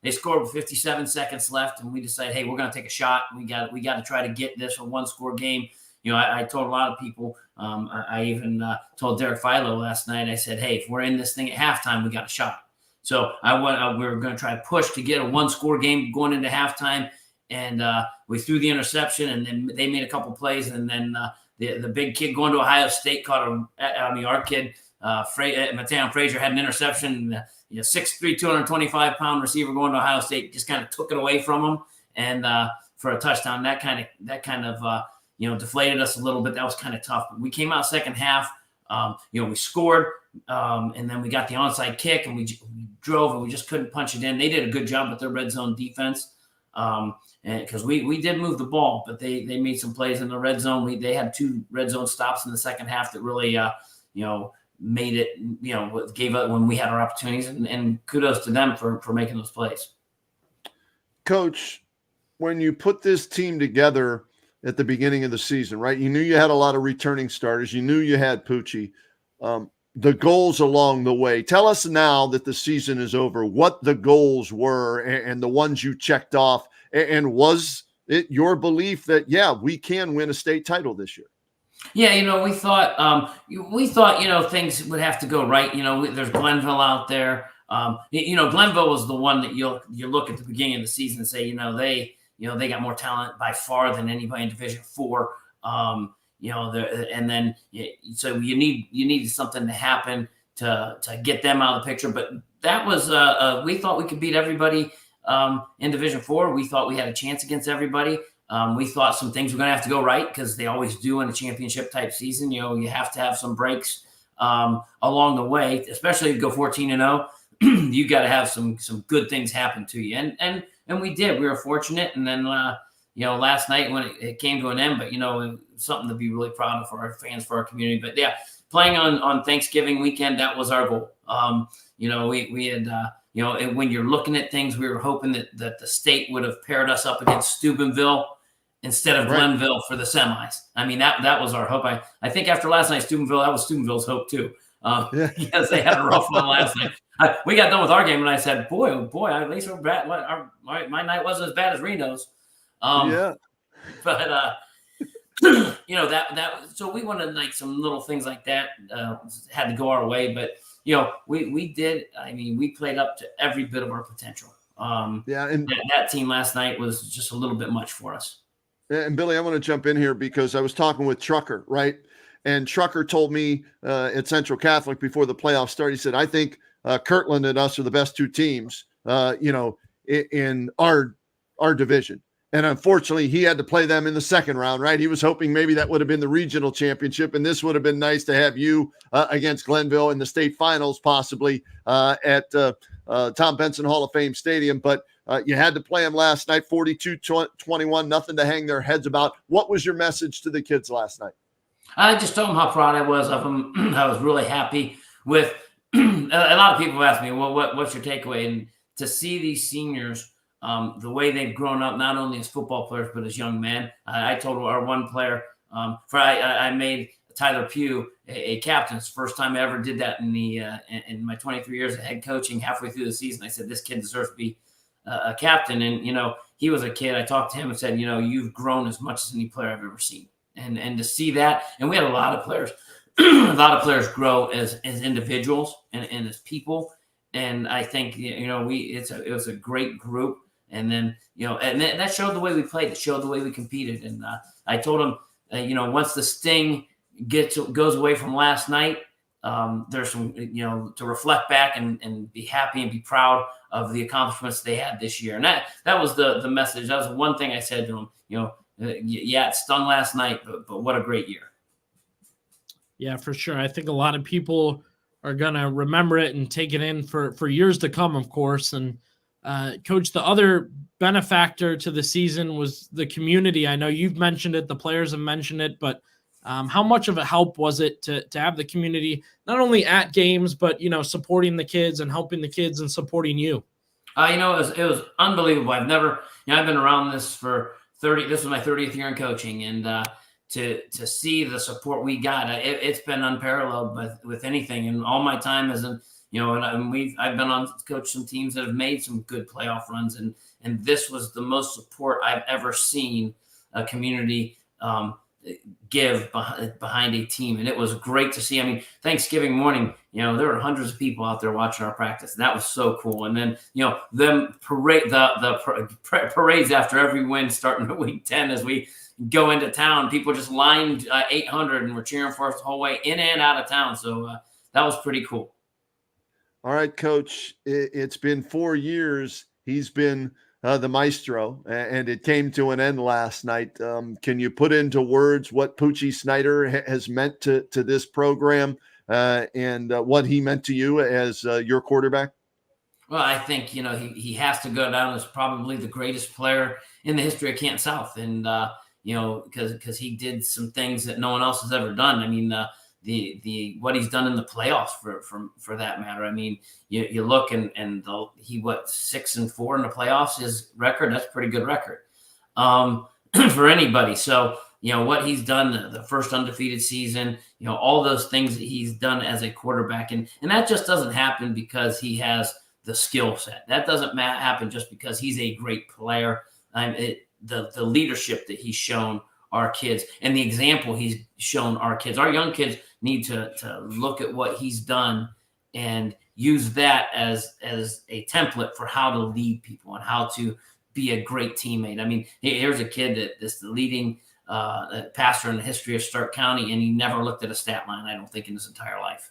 Speaker 6: they scored with 57 seconds left, and we decided, hey, we're going to take a shot. We got to try to get this a 1-score game. I told a lot of people, I even told Derek Philo last night, I said, hey, if we're in this thing at halftime, we got a shot. So we were going to try to push to get a 1-score game going into halftime. And we threw the interception, and then they made a couple plays, and then the big kid going to Ohio State caught our kid, Mateon Frazier, had an interception. 6'3", 225-pound receiver going to Ohio State just kind of took it away from him, and for a touchdown. That kind of deflated us a little bit. That was kind of tough. But we came out second half. We scored, and then we got the onside kick, and we drove, and we just couldn't punch it in. They did a good job with their red zone defense, and because we did move the ball, but they made some plays in the red zone. They had 2 red zone stops in the second half that really made it, gave up when we had our opportunities, and kudos to them for making those plays.
Speaker 2: Coach, when you put this team together at the beginning of the season, right? You knew you had a lot of returning starters. You knew you had Pucci. The goals along the way. Tell us now that the season is over, what the goals were and the ones you checked off. And was it your belief that, yeah, we can win a state title this year?
Speaker 6: Yeah, we thought things would have to go right. There's Glenville out there. Glenville was the one that you look at the beginning of the season and say, they got more talent by far than anybody in Division IV. So you needed something to happen to get them out of the picture. But that was we thought we could beat everybody in Division IV. We thought we had a chance against everybody. We thought some things were going to have to go right because they always do in a championship type season. You have to have some breaks along the way, especially if you go 14-0. You got to have some good things happen to you, and we did. We were fortunate, and then last night when it came to an end, but something to be really proud of for our fans, for our community. But yeah, playing on Thanksgiving weekend, that was our goal. We had when you're looking at things, we were hoping that the state would have paired us up against Steubenville instead of Glenville for the semis. I mean, that was our hope. I think after last night, Steubenville, that was Steubenville's hope too. Because they had a rough one last night. We got done with our game, and I said, "Boy, oh boy, at least we're bad. My night wasn't as bad as Reno's." But so we wanted like some little things like that had to go our way, but we did. I mean, we played up to every bit of our potential. And that team last night was just a little bit much for us.
Speaker 2: And Billy, I want to jump in here because I was talking with Trucker, right? And Trucker told me at Central Catholic before the playoffs started, he said, I think Kirtland and us are the best 2 teams, in our division. And unfortunately, he had to play them in the second round, right? He was hoping maybe that would have been the regional championship, and this would have been nice to have you against Glenville in the state finals, possibly at Tom Benson Hall of Fame Stadium. But you had to play them last night, 42-21, nothing to hang their heads about. What was your message to the kids last night?
Speaker 6: I just told them how proud I was of them. I was really happy with a lot of people ask me, well, what's your takeaway? And to see these seniors, the way they've grown up, not only as football players, but as young men. I told our one player, I made Tyler Pugh a captain. It's the first time I ever did that in my 23 years of head coaching. Halfway through the season, I said, this kid deserves to be a captain. And, he was a kid. I talked to him and said, you've grown as much as any player I've ever seen. And to see that, and we had a lot of players, grow as individuals and as people. And I think, it was a great group. And then, and that showed the way we played. It showed the way we competed. And I told him, once the sting goes away from last night, there's some, to reflect back and be happy and be proud of the accomplishments they had this year. And that was the message. That was one thing I said to him, it stung last night, but what a great year.
Speaker 1: Yeah, for sure. I think a lot of people are going to remember it and take it in for years to come, of course. And Coach, the other benefactor to the season was the community. I know you've mentioned it, the players have mentioned it, but how much of a help was it to have the community, not only at games, but, supporting the kids and helping the kids and supporting you?
Speaker 6: It was unbelievable. I've been around this for this was my 30th year in coaching, and to see the support we got, it's been unparalleled with anything. In all my time as I've been on coach some teams that have made some good playoff runs, and this was the most support I've ever seen a community give behind a team, and it was great to see. I mean, Thanksgiving morning, there were hundreds of people out there watching our practice. That was so cool. And then, them parades after every win starting at week 10 as we go into town. People just lined 800 and were cheering for us the whole way in and out of town. So that was pretty cool.
Speaker 2: All right, Coach, it's been 4 years. He's been the maestro, and it came to an end last night. Can you put into words what Poochie Snyder has meant to this program and what he meant to you as your quarterback?
Speaker 6: Well, I think, he has to go down as probably the greatest player in the history of Canton South. And, because he did some things that no one else has ever done. I mean, the what he's done in the playoffs for that matter. I mean, you look and he 6-4 in the playoffs, his record, that's a pretty good record for anybody. So, what he's done, the first undefeated season, all those things that he's done as a quarterback. And that just doesn't happen because he has the skill set. That doesn't happen just because he's a great player. The leadership that he's shown our kids and the example he's shown our kids, our young kids need to look at what he's done and use that as a template for how to lead people and how to be a great teammate. I mean, here's a kid that is the leading passer in the history of Stark County, and he never looked at a stat line, I don't think, in his entire life.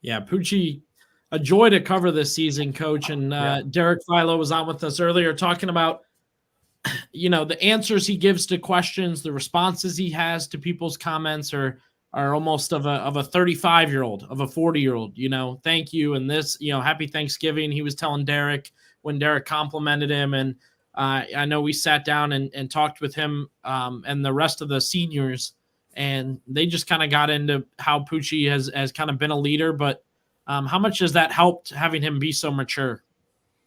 Speaker 1: Yeah, Poochie, a joy to cover this season, Coach. And Derek Philo was on with us earlier talking about, the answers he gives to questions, the responses he has to people's comments are almost of a 35-year-old, of a 40-year-old, thank you. And this, happy Thanksgiving. He was telling Derek when Derek complimented him. And I know we sat down and talked with him and the rest of the seniors, and they just kind of got into how Poochie has kind of been a leader, but how much has that helped having him be so mature?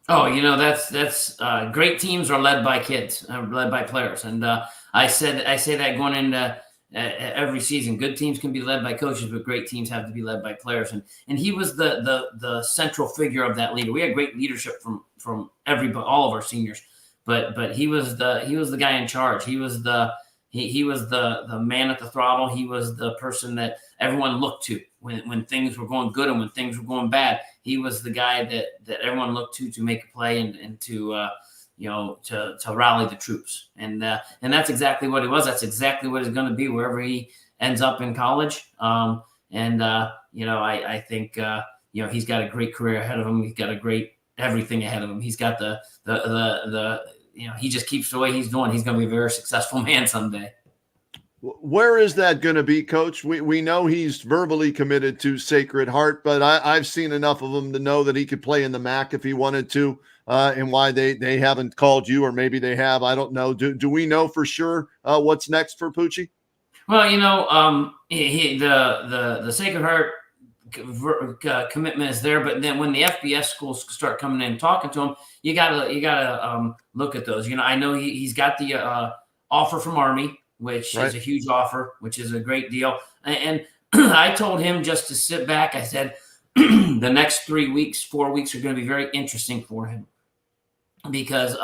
Speaker 6: Oh, that's great teams are led by kids, led by players. And I say that going into every season. Good teams can be led by coaches, but great teams have to be led by players. And he was the central figure of that leader. We had great leadership from everybody, all of our seniors, but he was the guy in charge. He was the man at the throttle. He was the person that everyone looked to when things were going good and when things were going bad. He was the guy that everyone looked to make a play and to rally the troops. And that's exactly what he was. That's exactly what he's going to be wherever he ends up in college. I think he's got a great career ahead of him. He's got a great everything ahead of him. He's got he just keeps the way he's doing. He's going to be a very successful man someday.
Speaker 2: Where is that going to be, Coach? We know he's verbally committed to Sacred Heart, but I've seen enough of him to know that he could play in the MAC if he wanted to, and why they haven't called you, or maybe they have. I don't know. Do we know for sure what's next for Poochie?
Speaker 6: Well, the Sacred Heart commitment is there, but then when the FBS schools start coming in and talking to him, you gotta look at those. I know he's got the offer from Army, which is a huge offer, which is a great deal. And I told him just to sit back. I said the next 4 weeks are going to be very interesting for him because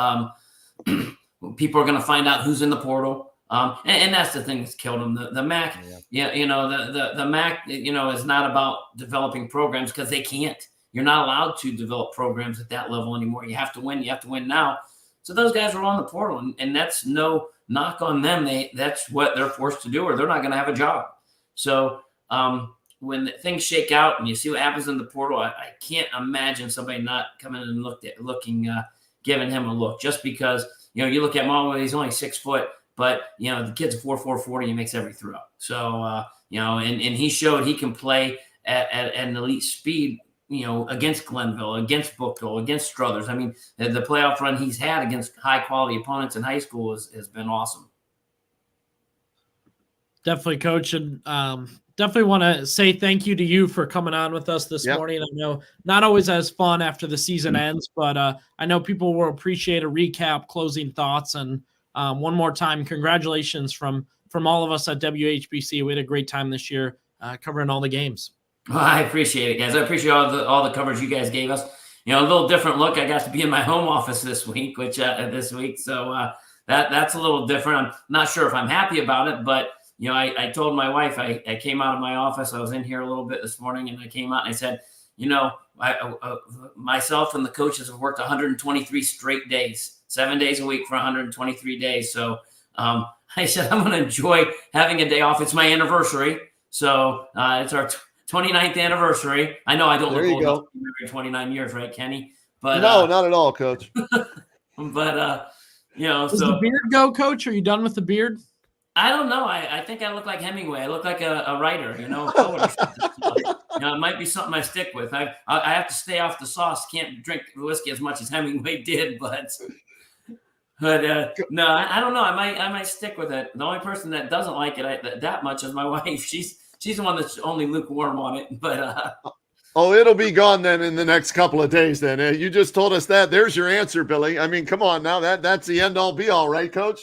Speaker 6: people are going to find out who's in the portal. And that's the thing that's killed him. The MAC, the MAC, is not about developing programs because they can't. You're not allowed to develop programs at that level anymore. You have to win. You have to win now. So those guys are on the portal, and that's no knock on them. That's what they're forced to do, or they're not going to have a job. So when things shake out and you see what happens in the portal, I can't imagine somebody not coming and giving him a look just because, you look at him, he's only 6 foot, but, the kid's a 4.4 40, he makes every throw. So, and he showed he can play at an elite speed, against Glenville, against Bookville, against Struthers. I mean, the playoff run he's had against high-quality opponents in high school has been awesome.
Speaker 1: Definitely, Coach. And definitely want to say thank you to you for coming on with us this morning. I know not always as fun after the season ends, but I know people will appreciate a recap, closing thoughts. And one more time, congratulations from all of us at WHBC. We had a great time this year covering all the games.
Speaker 6: Well, I appreciate it, guys. I appreciate all the coverage you guys gave us. A little different look. I got to be in my home office this week, so that's a little different. I'm not sure if I'm happy about it, but I told my wife I came out of my office. I was in here a little bit this morning, and I came out and I said, myself and the coaches have worked 123 straight days, 7 days a week for 123 days. So I said I'm going to enjoy having a day off. It's my anniversary, so it's our 29th anniversary. I know I don't look old enough to be married 29 years, right, Kenny? But
Speaker 2: No, not at all, Coach.
Speaker 6: but
Speaker 1: Does the beard go, Coach? Are you done with the beard?
Speaker 6: I don't know. I think I look like Hemingway. I look like a writer, a poet or something. So, it might be something I stick with. I have to stay off the sauce. Can't drink whiskey as much as Hemingway did, but no, I don't know. I might stick with it. The only person that doesn't like it that much is my wife. She's the one that's only lukewarm on it. But
Speaker 2: oh, it'll be gone then in the next couple of days. Then you just told us that. There's your answer, Billy. I mean, come on now. That's the end all be all, right, Coach?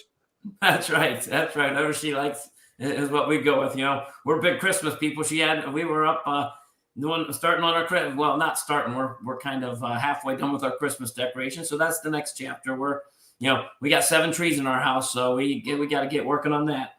Speaker 6: That's right. Whatever she likes is what we go with. We're big Christmas people. We were up starting on our well, not starting. We're kind of halfway done with our Christmas decorations. So that's the next chapter. We got 7 trees in our house, so we got to get working on that.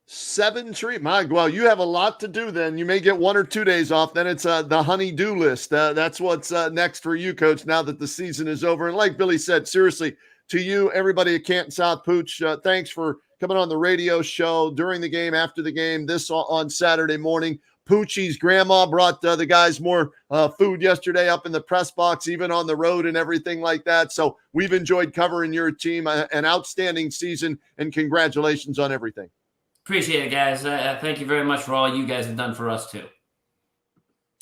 Speaker 2: 7 trees. Well, you have a lot to do then. You may get 1 or 2 days off. Then it's the honey-do list. That's what's next for you, Coach, now that the season is over. And like Billy said, seriously, to you, everybody at Canton South, Pooch, thanks for coming on the radio show during the game, after the game, this on Saturday morning. Poochie's grandma brought the guys more food yesterday up in the press box, even on the road and everything like that. So we've enjoyed covering your team. An outstanding season, and congratulations on everything.
Speaker 6: Appreciate it, guys. Thank you very much for all you guys have done for us, too.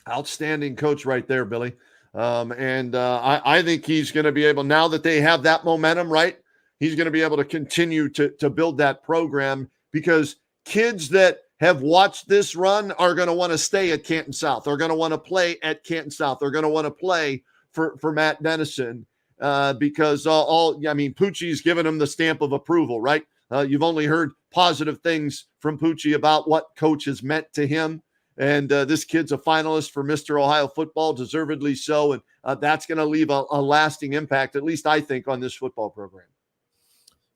Speaker 2: Outstanding coach right there, Billy. I think he's going to be able, now that they have that momentum, right, he's going to be able to continue to build that program, because kids that have watched this run are going to want to stay at Canton South. They're going to want to play at Canton South. They're going to want to play for Matt Dennison because Poochie's given him the stamp of approval, right? You've only heard positive things from Poochie about what coach has meant to him. And this kid's a finalist for Mr. Ohio football, deservedly so. And that's going to leave a lasting impact, at least I think, on this football program.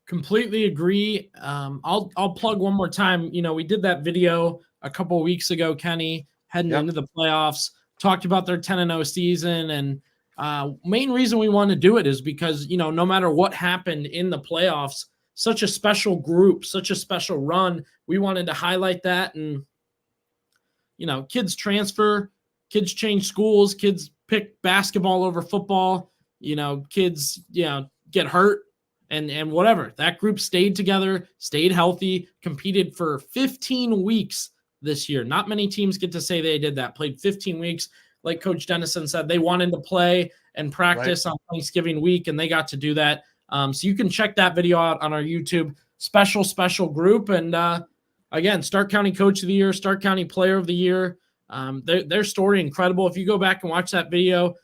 Speaker 1: Completely agree. I'll plug one more time. We did that video a couple of weeks ago, Kenny, heading into the playoffs, talked about their 10-0 season. And main reason we want to do it is because, no matter what happened in the playoffs, such a special group, such a special run, we wanted to highlight that. And, kids transfer, kids change schools, kids pick basketball over football, kids, get hurt. And whatever, that group stayed together, stayed healthy, competed for 15 weeks this year. Not many teams get to say they did that, played 15 weeks. Like Coach Dennison said, they wanted to play and practice on Thanksgiving week, and they got to do that. So you can check that video out on our YouTube. Special group. And again, Stark County Coach of the Year, Stark County Player of the Year. Their story, incredible. If you go back and watch that video,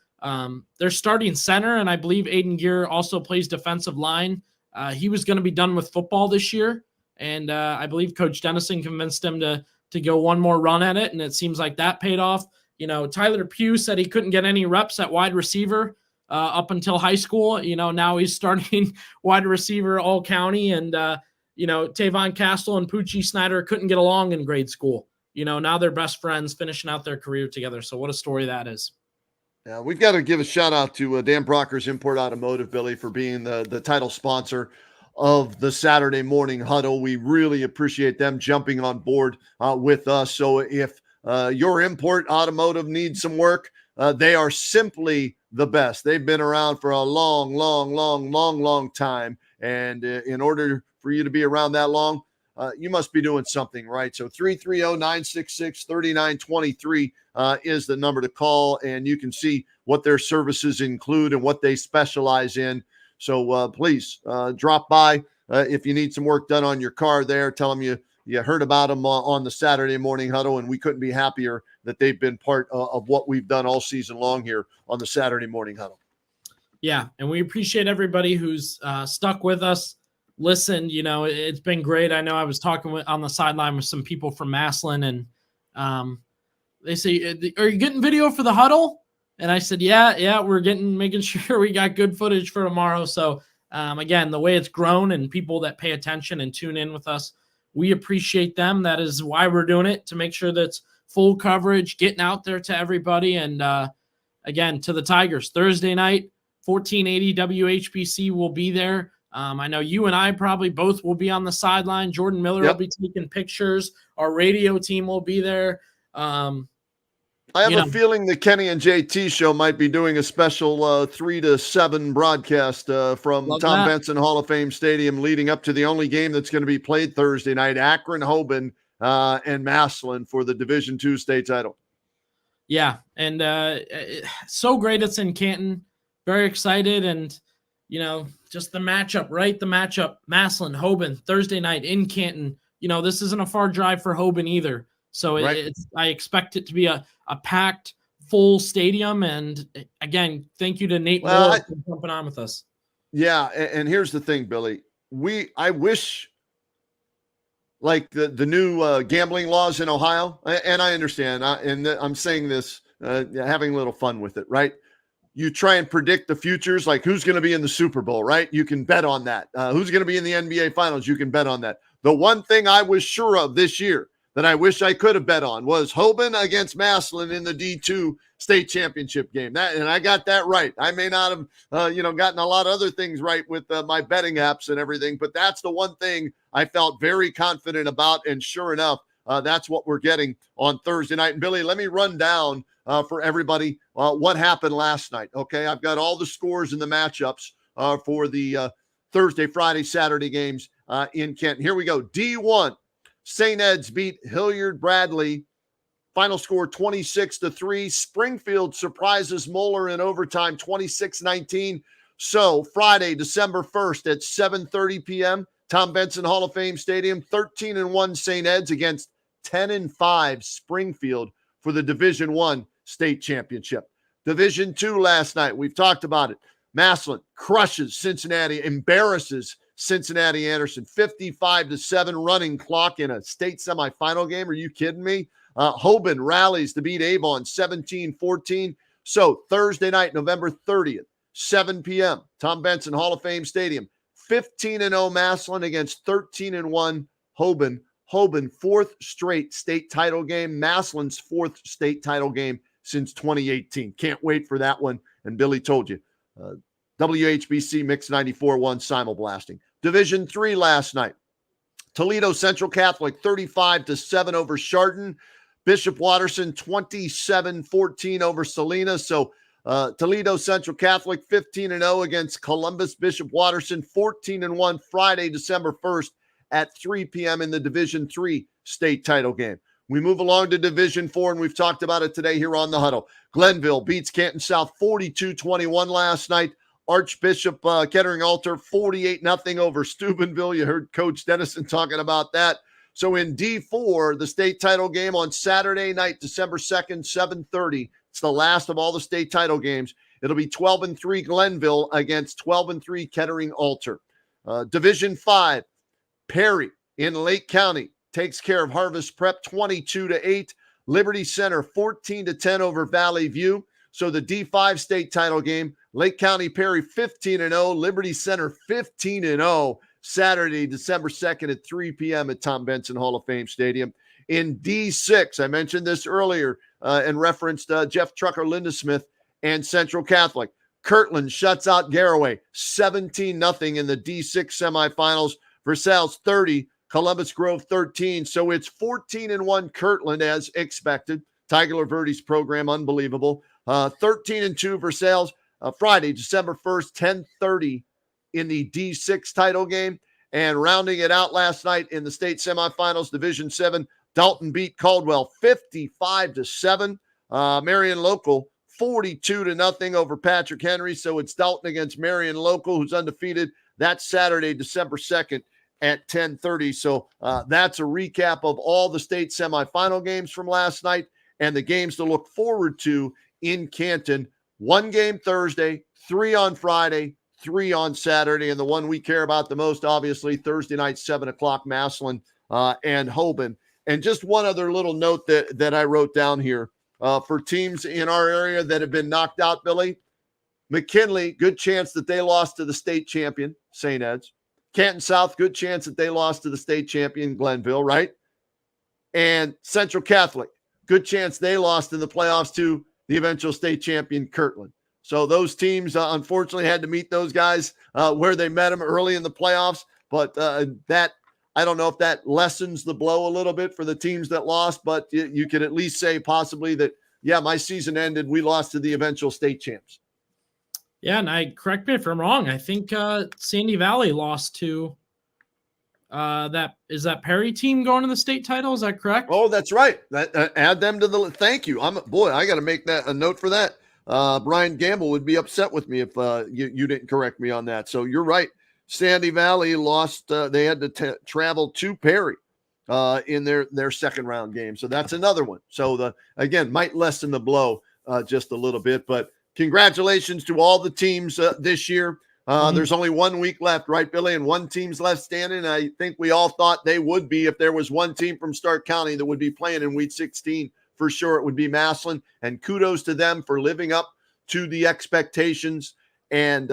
Speaker 1: they're starting center, and I believe Aiden Gear also plays defensive line. He was going to be done with football this year, and I believe Coach Dennison convinced him to go one more run at it, and it seems like that paid off. Tyler Pugh said he couldn't get any reps at wide receiver up until high school. Now he's starting wide receiver all county, and Tavon Castle and Poochie Snyder couldn't get along in grade school. Now they're best friends, finishing out their career together. So what a story that is.
Speaker 2: Yeah, we've got to give a shout out to Dan Proctor's Import Automotive, Billy, for being the title sponsor of the Saturday morning huddle. We really appreciate them jumping on board with us. So if your Import Automotive needs some work, they are simply the best. They've been around for a long time. And in order for you to be around that long, you must be doing something right. So 330-966-3923 is the number to call, and you can see what their services include and what they specialize in. So please drop by if you need some work done on your car there. Tell them you heard about them on the Saturday morning huddle, and we couldn't be happier that they've been part of what we've done all season long here on the Saturday morning huddle. Yeah,
Speaker 1: and we appreciate everybody who's stuck with us. Listen, it's been great. I know I was talking on the sideline with some people from Massillon, and they say, "Are you getting video for the huddle?" And I said, "Yeah, we're making sure we got good footage for tomorrow." So again, the way it's grown and people that pay attention and tune in with us, we appreciate them. That is why we're doing it, to make sure that's full coverage, getting out there to everybody. And again, to the Tigers, Thursday night, 1480 WHBC will be there. I know you and I probably both will be on the sideline. Jordan Miller will be taking pictures. Our radio team will be there.
Speaker 2: I have a feeling the Kenny and JT show might be doing a special 3 to 7 broadcast from Tom Benson Hall of Fame Stadium leading up to the only game that's going to be played Thursday night, Akron, Hoban, and Massillon for the Division II state title.
Speaker 1: Yeah, and so great it's in Canton. Very excited, and, just the matchup, right? The matchup, Massillon, Hoban, Thursday night in Canton. This isn't a far drive for Hoban either. So I expect it to be a packed, full stadium. And again, thank you to Nate Moore for jumping on with us.
Speaker 2: Yeah, and here's the thing, Billy. I wish, like the new gambling laws in Ohio, and I understand, I'm saying this, having a little fun with it, right? You try and predict the futures, like who's going to be in the Super Bowl, right? You can bet on that. Who's going to be in the NBA Finals? You can bet on that. The one thing I was sure of this year that I wish I could have bet on was Hoban against Massillon in the D2 state championship game. And I got that right. I may not have, gotten a lot of other things right with my betting apps and everything, but that's the one thing I felt very confident about. And sure enough, that's what we're getting on Thursday night. And Billy, let me run down for everybody what happened last night. Okay, I've got all the scores and the matchups for the Thursday, Friday, Saturday games in Canton. Here we go. D1. St. Ed's beat Hilliard Bradley. Final score 26-3. Springfield surprises Moeller in overtime 26-19. So Friday, December 1st at 7:30 p.m., Tom Benson Hall of Fame Stadium, 13-1 St. Ed's against 10-5 Springfield for the Division I state championship. Division II last night, we've talked about it. Massillon crushes Cincinnati, embarrasses Cincinnati Anderson, 55-7 running clock in a state semifinal game. Are you kidding me? Hoban rallies to beat Avon 17-14. So Thursday night, November 30th, 7 p.m., Tom Benson Hall of Fame Stadium, 15-0 Massillon against 13-1 Hoban. Hoban, fourth straight state title game. Massillon's fourth state title game since 2018. Can't wait for that one. And Billy told you, WHBC Mix 94-1 simulblasting. Division III last night. Toledo Central Catholic 35-7 over Chardon. Bishop Watterson 27-14 over Salina. So Toledo Central Catholic 15-0 against Columbus. Bishop Watterson 14-1 Friday, December 1st at 3 p.m. in the Division III state title game. We move along to Division IV, and we've talked about it today here on the Huddle. Glenville beats Canton South 42-21 last night. Archbishop Kettering Altar 48-0 over Steubenville. You heard Coach Dennison talking about that. So in D4, the state title game on Saturday night, December 2nd, 7:30. It's the last of all the state title games. It'll be 12-3 Glenville against 12-3 Kettering Altar. Division 5, Perry in Lake County takes care of Harvest Prep 22-8. Liberty Center 14-10 over Valley View. So the D5 state title game, Lake County Perry 15-0, Liberty Center 15-0, Saturday, December 2nd at 3 p.m. at Tom Benson Hall of Fame Stadium. In D6, I mentioned this earlier and referenced Jeff Trucker, Lindesmith, and Central Catholic. Kirtland shuts out Garaway 17-0 in the D6 semifinals. Versailles 30, Columbus Grove 13. So it's 14-1 Kirtland as expected. Tiger Verdi's program, unbelievable. 13-2 Versailles. Friday, December 1st, 10:30 in the D6 title game. And rounding it out last night in the state semifinals, Division 7, Dalton beat Caldwell 55-7. Marion Local 42-0 over Patrick Henry. So it's Dalton against Marion Local, who's undefeated. That's Saturday, December 2nd at 10:30. So that's a recap of all the state semifinal games from last night and the games to look forward to in Canton. 1 game Thursday, 3 on Friday, 3 on Saturday, and the one we care about the most, obviously, Thursday night, 7 o'clock, Massillon and Hoban. And just one other little note that I wrote down here for teams in our area that have been knocked out, Billy. McKinley, good chance that they lost to the state champion, St. Ed's. Canton South, good chance that they lost to the state champion, Glenville, right? And Central Catholic, good chance they lost in the playoffs to the eventual state champion, Kirtland. So those teams, unfortunately, had to meet those guys where they met them early in the playoffs. But that, I don't know if that lessens the blow a little bit for the teams that lost, but you could at least say possibly that yeah, my season ended. We lost to the eventual state champs.
Speaker 1: Yeah, and correct me if I'm wrong. I think Sandy Valley lost to that Perry team going to the state title. Is that correct?
Speaker 2: Oh, that's right. Add them to the list. Thank you. I got to make that a note for that. Brian Gamble would be upset with me if you didn't correct me on that. So you're right. Sandy Valley lost. They had to travel to Perry in their second round game. So that's another one. So again, might lessen the blow just a little bit. But congratulations to all the teams this year. There's only 1 week left, right, Billy? And one team's left standing. I think we all thought they would be if there was one team from Stark County that would be playing in Week 16. For sure, it would be Massillon. And kudos to them for living up to the expectations. And,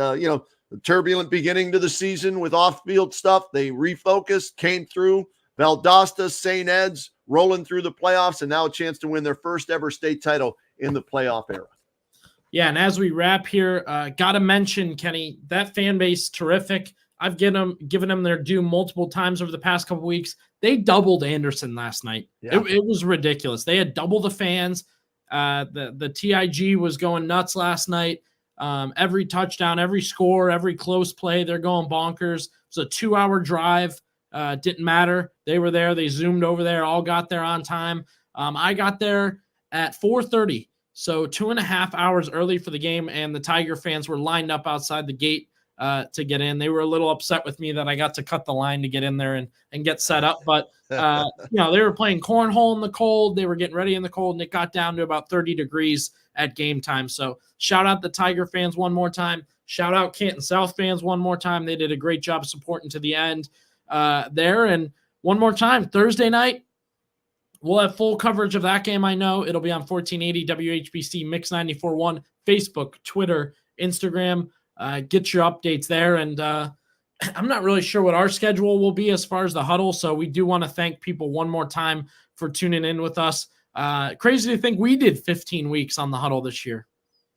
Speaker 2: the turbulent beginning to the season with off-field stuff. They refocused, came through. Valdosta, St. Ed's, rolling through the playoffs, and now a chance to win their first ever state title in the playoff era.
Speaker 1: Yeah, and as we wrap here, got to mention, Kenny, that fan base, terrific. I've given them their due multiple times over the past couple weeks. They doubled Anderson last night. Yeah. It was ridiculous. They had double the fans. The TIG was going nuts last night. Every touchdown, every score, every close play, they're going bonkers. It was a 2-hour drive. Didn't matter. They were there. They zoomed over there, all got there on time. I got there at 4:30. So 2.5 hours early for the game, and the Tiger fans were lined up outside the gate to get in. They were a little upset with me that I got to cut the line to get in there and get set up. But, they were playing cornhole in the cold. They were getting ready in the cold, and it got down to about 30 degrees at game time. So shout out the Tiger fans one more time. Shout out Canton South fans one more time. They did a great job supporting to the end there. And one more time, Thursday night, we'll have full coverage of that game. I know it'll be on 1480 WHBC Mix 94.1, Facebook, Twitter, Instagram. Get your updates there. And I'm not really sure what our schedule will be as far as the huddle. So we do want to thank people one more time for tuning in with us. Crazy to think we did 15 weeks on the huddle this year.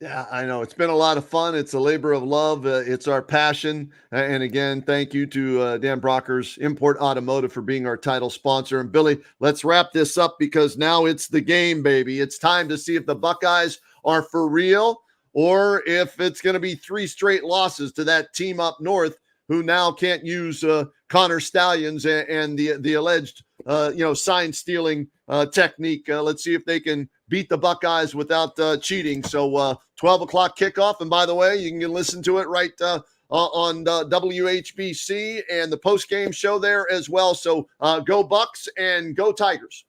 Speaker 2: Yeah, I know. It's been a lot of fun. It's a labor of love. It's our passion. And again, thank you to Dan Brockers Import Automotive for being our title sponsor. And Billy, let's wrap this up because now it's the game, baby. It's time to see if the Buckeyes are for real or if it's going to be 3 straight losses to that team up north who now can't use Connor Stallions and the alleged, sign stealing technique. Let's see if they can beat the Buckeyes without cheating. So 12 o'clock kickoff. And by the way, you can listen to it right on WHBC and the post-game show there as well. So go Bucks and go Tigers.